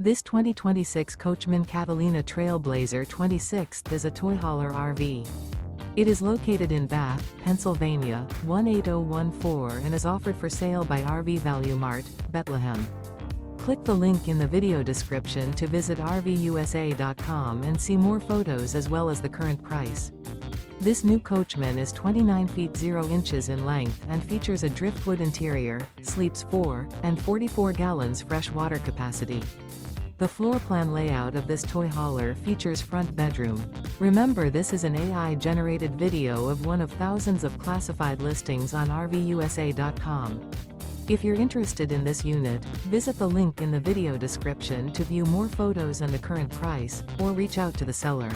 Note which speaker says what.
Speaker 1: This 2026 Coachmen Catalina Trail Blazer 26 is a toy hauler RV. It is located in Bath, Pennsylvania, 18014 and is offered for sale by RV Value Mart, Behtlehem. Click the link in the video description to visit RVUSA.com and see more photos as well as the current price. This new Coachmen is 29 feet 0 inches in length and features a driftwood interior, sleeps 4, and 44 gallons fresh water capacity. The floor plan layout of this toy hauler features front bedroom. Remember, this is an AI-generated video of one of thousands of classified listings on RVUSA.com. If you're interested in this unit, visit the link in the video description to view more photos and the current price, or reach out to the seller.